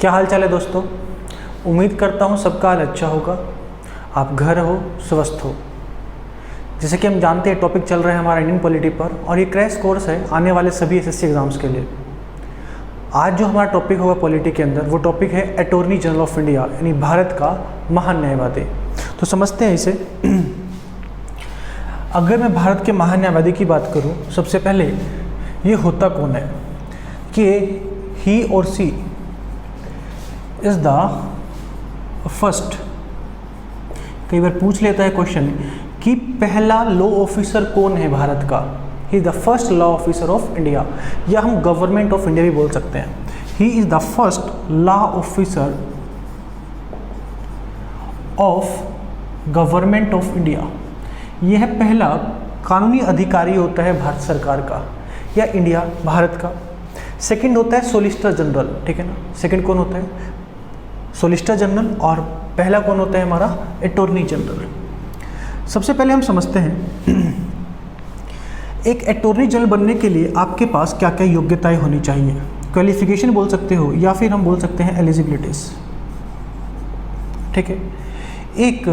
क्या हाल चाल है दोस्तों। उम्मीद करता हूँ सबका हाल अच्छा होगा, आप घर हो स्वस्थ हो। जैसे कि हम जानते हैं टॉपिक चल रहा है हमारा इंडियन पॉलिटी पर, और ये क्रैश कोर्स है आने वाले सभी एसएससी एग्ज़ाम्स के लिए। आज जो हमारा टॉपिक होगा पॉलिटी के अंदर, वो टॉपिक है अटॉर्नी जनरल ऑफ इंडिया, यानी भारत का महान न्यायवादी। तो समझते हैं इसे। अगर मैं भारत के महान न्यायवादी की बात करूं, सबसे पहले ये होता कौन है कि ही और सी इज़ द फर्स्ट। कई बार पूछ लेता है क्वेश्चन कि पहला लॉ ऑफिसर कौन है भारत का। He is the first law officer of India, या हम गवर्नमेंट ऑफ इंडिया भी बोल सकते हैं। He is the first law officer of government of India. यह है पहला कानूनी अधिकारी होता है भारत सरकार का या इंडिया भारत का। सेकंड होता है सोलिसिटर जनरल, ठीक है ना। सेकंड कौन होता है? Solicitor general. और पहला कौन होता है हमारा? Attorney general. सबसे पहले हम समझते हैं एक अटॉर्नी जनरल बनने के लिए आपके पास क्या क्या योग्यताएं होनी चाहिए। क्वालिफिकेशन बोल सकते हो या फिर हम बोल सकते हैं एलिजिबिलिटीज, ठीक है। एक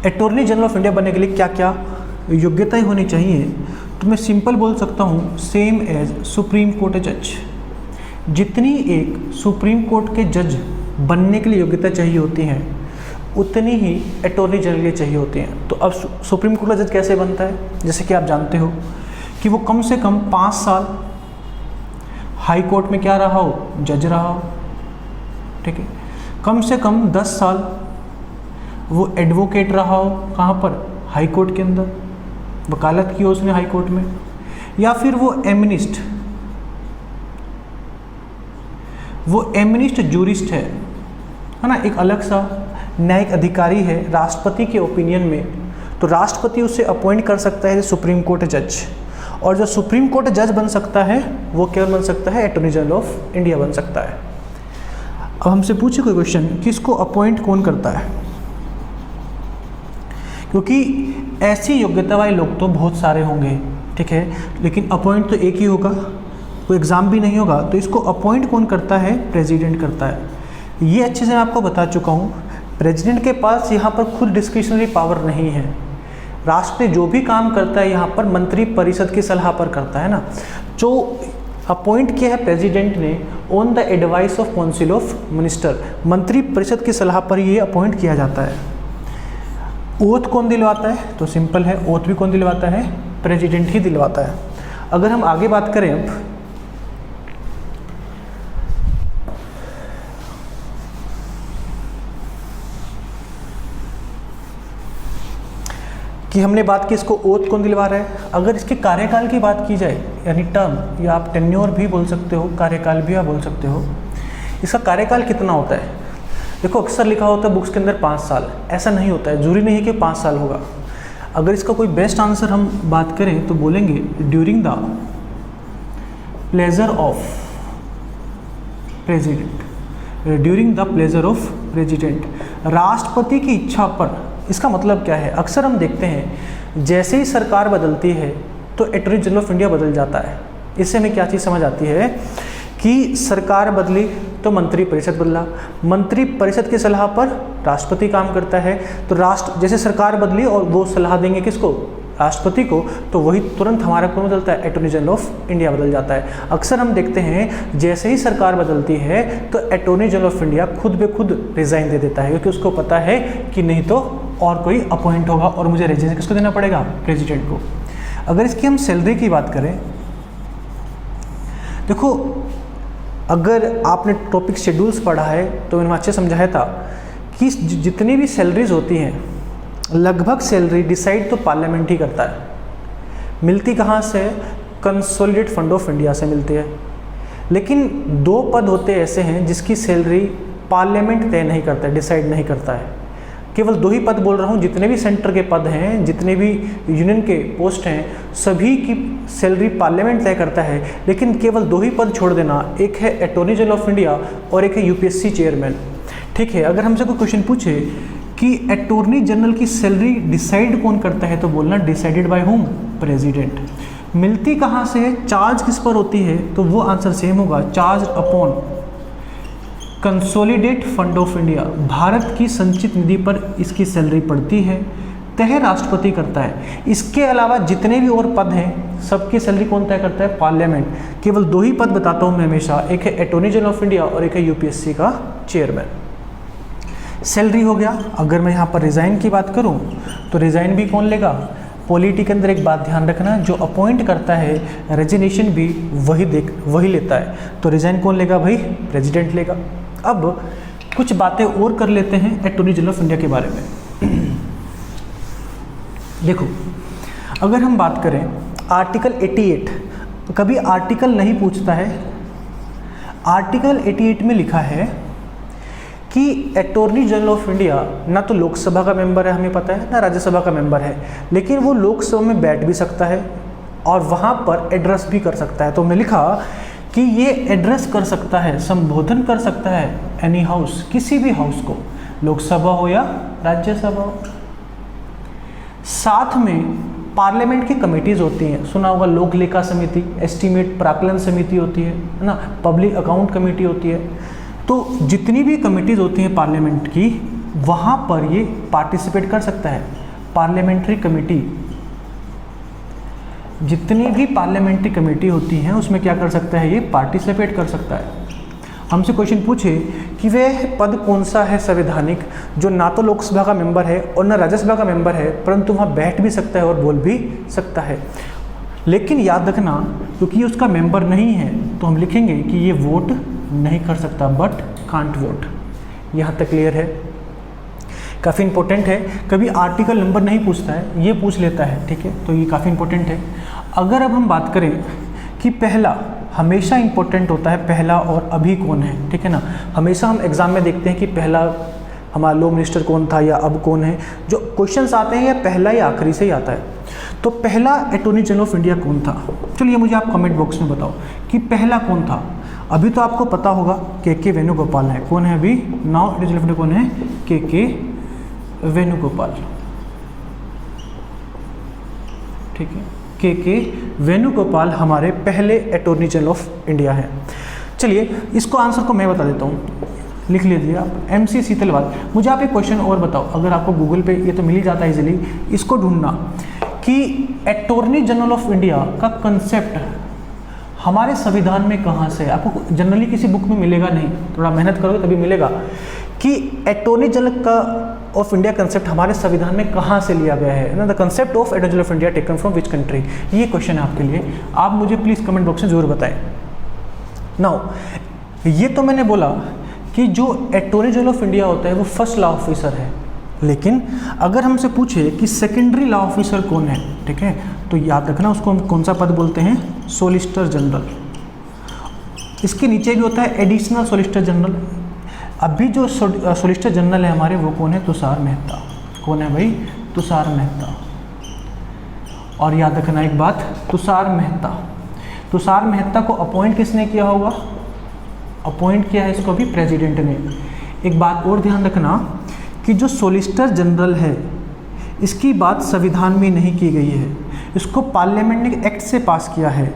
अटॉर्नी जनरल ऑफ इंडिया बनने के लिए क्या क्या योग्यताएं होनी चाहिए, तो मैं सिंपल बोल सकता हूँ सेम एज सुप्रीम कोर्ट जज। जितनी एक सुप्रीम कोर्ट के जज बनने के लिए योग्यता चाहिए होती हैं, उतनी ही अटॉर्नी जनरल के लिए चाहिए होती हैं। तो अब सुप्रीम कोर्ट का जज कैसे बनता है? जैसे कि आप जानते हो कि वो कम से कम 5 साल हाई कोर्ट में क्या रहा हो, जज रहा हो, ठीक है। कम से कम 10 साल वो एडवोकेट रहा हो, कहाँ पर? हाई कोर्ट के अंदर, वकालत की हो उसने हाई कोर्ट में। या फिर वो एमिनिस्ट जूरिस्ट है ना, एक अलग सा न्यायिक अधिकारी है राष्ट्रपति के ओपिनियन में। तो राष्ट्रपति उसे अपॉइंट कर सकता है सुप्रीम कोर्ट जज, और जो सुप्रीम कोर्ट जज बन सकता है वो क्या बन सकता है? अटॉर्नी जनरल ऑफ इंडिया बन सकता है। अब हमसे पूछे कोई क्वेश्चन कि इसको अपॉइंट कौन करता है, क्योंकि ऐसी योग्यता वाले लोग तो बहुत सारे होंगे, ठीक है, लेकिन अपॉइंट तो एक ही होगा, कोई एग्ज़ाम भी नहीं होगा। तो इसको अपॉइंट कौन करता है? प्रेसिडेंट करता है। ये अच्छे से मैं आपको बता चुका हूँ, प्रेसिडेंट के पास यहाँ पर खुद डिस्क्रिशनरी पावर नहीं है। राष्ट्रपति जो भी काम करता है यहाँ पर मंत्री परिषद की सलाह पर करता है ना। जो अपॉइंट किया है प्रेसिडेंट ने on the advice of council of minister, मंत्री परिषद की सलाह पर ये अपॉइंट किया जाता है। ओथ कौन दिलवाता है? तो सिंपल है, ओथ भी कौन दिलवाता है? प्रेसिडेंट ही दिलवाता है। अगर हम आगे बात करें अब कि हमने बात की इसको ओथ कौन दिलवा रहा है। अगर इसके कार्यकाल की बात की जाए, यानी टर्म, या आप टेन्योर भी बोल सकते हो, कार्यकाल भी आप बोल सकते हो, इसका कार्यकाल कितना होता है? देखो अक्सर लिखा होता है बुक्स के अंदर 5 साल, ऐसा नहीं होता है, जरूरी नहीं कि 5 साल होगा। अगर इसका कोई बेस्ट आंसर हम बात करें तो बोलेंगे during the pleasure of president, during the pleasure of president, राष्ट्रपति की इच्छा पर। इसका मतलब क्या है? अक्सर हम देखते हैं जैसे ही सरकार बदलती है तो अटॉर्नी जनरल ऑफ इंडिया बदल जाता है। इससे हमें क्या चीज़ समझ आती है कि सरकार बदली तो मंत्री परिषद बदला, मंत्री परिषद की सलाह पर राष्ट्रपति काम करता है। तो जैसे सरकार बदली और वो सलाह देंगे किसको? राष्ट्रपति को, तो वही तुरंत हमारा कौन बदलता है? अटॉर्नी जनरल ऑफ इंडिया बदल जाता है। अक्सर हम देखते हैं जैसे ही सरकार बदलती है तो अटॉर्नी जनरल ऑफ इंडिया खुद ब खुद रिजाइन दे देता है, क्योंकि उसको पता है कि नहीं तो और कोई अपॉइंट होगा और मुझे रिजाइन किसको देना पड़ेगा? प्रेसिडेंट को। अगर इसकी हम सैलरी की बात करें, देखो अगर आपने टॉपिक शेड्यूल्स पढ़ा है तो मैंने अच्छे समझाया था कि जितनी भी सैलरीज होती हैं, लगभग सैलरी डिसाइड तो पार्लियामेंट ही करता है। मिलती कहाँ से? कंसोलिडेटेड फंड ऑफ इंडिया से मिलती है। लेकिन 2 पद होते ऐसे हैं जिसकी सैलरी पार्लियामेंट तय नहीं करता है, डिसाइड नहीं करता है। केवल 2 ही पद बोल रहा हूँ, जितने भी सेंटर के पद हैं, जितने भी यूनियन के पोस्ट हैं, सभी की सैलरी पार्लियामेंट तय करता है। लेकिन केवल 2 ही पद छोड़ देना, एक है अटॉर्नी जनरल ऑफ इंडिया और एक है यूपीएससी चेयरमैन, ठीक है। अगर हमसे कोई क्वेश्चन पूछे कि अटॉर्नी जनरल की सैलरी डिसाइड कौन करता है, तो बोलना डिसाइडेड बाय होम? प्रेसिडेंट। मिलती कहाँ से है? चार्ज किस पर होती है? तो वो आंसर सेम होगा, charge upon consolidate fund of India, Bharat की संचित निधि पर इसकी सैलरी पड़ती है। तय राष्ट्रपति करता है। इसके अलावा जितने भी और पद हैं सबकी सैलरी कौन तय करता है? पार्लियामेंट। केवल 2 ही पद बताता हूँ मैं हमेशा, एक है अटॉर्नी जनरल ऑफ इंडिया और एक है यूपीएससी का चेयरमैन। सैलरी हो गया। अगर मैं यहाँ पर रिज़ाइन की बात करूँ तो रिज़ाइन भी कौन लेगा? पॉलिटी के अंदर एक बात ध्यान रखना, जो अपॉइंट करता है रेजिग्नेशन भी वही लेता है। तो रिज़ाइन कौन लेगा भाई? प्रेसिडेंट लेगा। अब कुछ बातें और कर लेते हैं अटॉर्नी जनरल ऑफ इंडिया के बारे में। देखो, अगर हम बात करें आर्टिकल 88, कभी आर्टिकल नहीं पूछता है। आर्टिकल 88 में लिखा है कि अटॉर्नी जनरल ऑफ इंडिया ना तो लोकसभा का मेंबर है, हमें पता है, ना राज्यसभा का मेंबर है, लेकिन वो लोकसभा में बैठ भी सकता है और वहाँ पर एड्रेस भी कर सकता है। तो हमने लिखा कि ये एड्रेस कर सकता है, संबोधन कर सकता है एनी हाउस, किसी भी हाउस को, लोकसभा हो या राज्यसभा हो। साथ में पार्लियामेंट की कमेटीज होती हैं, सुना होगा लोक लेखा समिति, एस्टीमेट प्राक्कलन समिति होती है ना, पब्लिक अकाउंट कमेटी होती है। तो जितनी भी कमेटीज होती हैं पार्लियामेंट की, वहाँ पर ये पार्टिसिपेट कर सकता है। पार्लियामेंट्री कमेटी, जितनी भी पार्लियामेंट्री कमेटी होती हैं उसमें क्या कर सकता है? ये पार्टिसिपेट कर सकता है। हमसे क्वेश्चन पूछे कि वह पद कौन सा है संवैधानिक जो ना तो लोकसभा का मेंबर है और ना राज्यसभा का मेंबर है, परंतु वहाँ बैठ भी सकता है और बोल भी सकता है। लेकिन याद रखना, क्योंकि ये उसका मेंबर नहीं है तो हम लिखेंगे कि ये वोट नहीं कर सकता, बट कांट वोट। यहाँ तक क्लियर है? काफ़ी इंपॉर्टेंट है। कभी आर्टिकल नंबर नहीं पूछता है, ये पूछ लेता है, ठीक है, तो ये काफ़ी इंपॉर्टेंट है। अगर अब हम बात करें कि पहला, हमेशा इंपॉर्टेंट होता है पहला और अभी कौन है, ठीक है ना। हमेशा हम एग्जाम में देखते हैं कि पहला हमारा लॉ मिनिस्टर कौन था या अब कौन है। जो क्वेश्चंस आते हैं या पहला या आखिरी से ही आता है। तो पहला अटॉर्नी जनरल ऑफ इंडिया कौन था? चलिए मुझे आप कमेंट बॉक्स में बताओ कि पहला कौन था। अभी तो आपको पता होगा के वेणुगोपाल है। कौन है अभी? Now attorney general of India कौन है? के वेणुगोपाल, ठीक है। के वेणुगोपाल हमारे पहले अटॉर्नी जनरल ऑफ इंडिया हैं। चलिए इसको आंसर को मैं बता देता हूँ, लिख लीजिए आप। MC सीतलवाल। मुझे आप एक क्वेश्चन और बताओ, अगर आपको गूगल पे ये तो मिल ही जाता है इजीली, इसको ढूंढना कि अटॉर्नी जनरल ऑफ इंडिया का कंसेप्ट हमारे संविधान में कहाँ से है। आपको जनरली किसी बुक में मिलेगा नहीं, थोड़ा मेहनत करोगे तभी मिलेगा कि अटॉर्नी जनरल का ऑफ इंडिया कंसेप्ट हमारे संविधान में कहाँ से लिया गया है ना। The concept of attorney general of India taken from which country. ये क्वेश्चन है आपके लिए, आप मुझे प्लीज़ कमेंट बॉक्स में जरूर बताएं। नाउ ये तो मैंने बोला कि जो अटॉर्नी जनरल ऑफ इंडिया होता है वो फर्स्ट लॉ ऑफिसर है, लेकिन अगर हमसे पूछे कि सेकेंडरी लॉ ऑफिसर कौन है, ठीक है, तो याद रखना उसको हम कौन सा पद बोलते हैं? Solicitor general. इसके नीचे भी होता है एडिशनल सोलिसिटर जनरल। अभी जो सोलिसिटर जनरल है हमारे वो कौन है? तुषार मेहता। कौन है भाई? तुषार मेहता। और याद रखना एक बात, तुषार मेहता को अपॉइंट किसने किया होगा? अपॉइंट किया है इसको भी प्रेसिडेंट ने। एक बात और ध्यान रखना कि जो सोलिसिटर जनरल है इसकी बात संविधान में नहीं की गई है, इसको पार्लियामेंट ने एक्ट से पास किया है,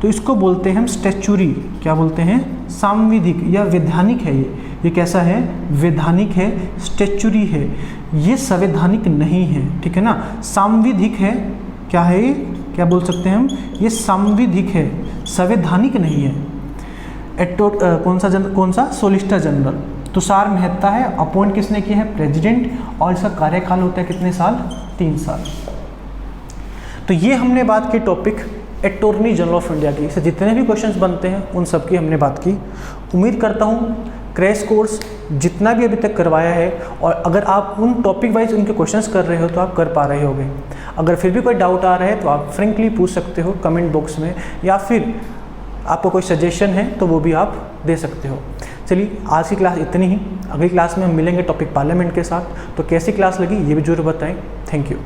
तो इसको बोलते हैं हम स्टैच्यूरी। क्या बोलते हैं? सांविधिक या वैधानिक है ये कैसा है? वैधानिक है, स्टैच्यूरी है, ये संवैधानिक नहीं है, ठीक है ना। सांविधिक है, क्या है ये? क्या बोल सकते हैं हम? ये सांविधिक है, संवैधानिक नहीं है। कौन सा? सोलिसिटर जनरल तुषार मेहता है। अपॉइंट किसने किया है? प्रेसिडेंट। और इसका कार्यकाल होता है कितने साल? 3 साल। तो ये हमने बात की topic attorney general of India की। इससे जितने भी क्वेश्चंस बनते हैं उन सब की हमने बात की। उम्मीद करता हूँ क्रैश कोर्स जितना भी अभी तक करवाया है, और अगर आप उन टॉपिक वाइज उनके क्वेश्चंस कर रहे हो तो आप कर पा रहे होगे। अगर फिर भी कोई डाउट आ रहा है तो आप फ्रेंकली पूछ सकते हो कमेंट बॉक्स में, या फिर आपको कोई सजेशन है तो वो भी आप दे सकते हो। चलिए आज की क्लास इतनी ही। अगली क्लास में हम मिलेंगे टॉपिक पार्लियामेंट के साथ। तो कैसी क्लास लगी ये भी जरूर बताएं। Thank you.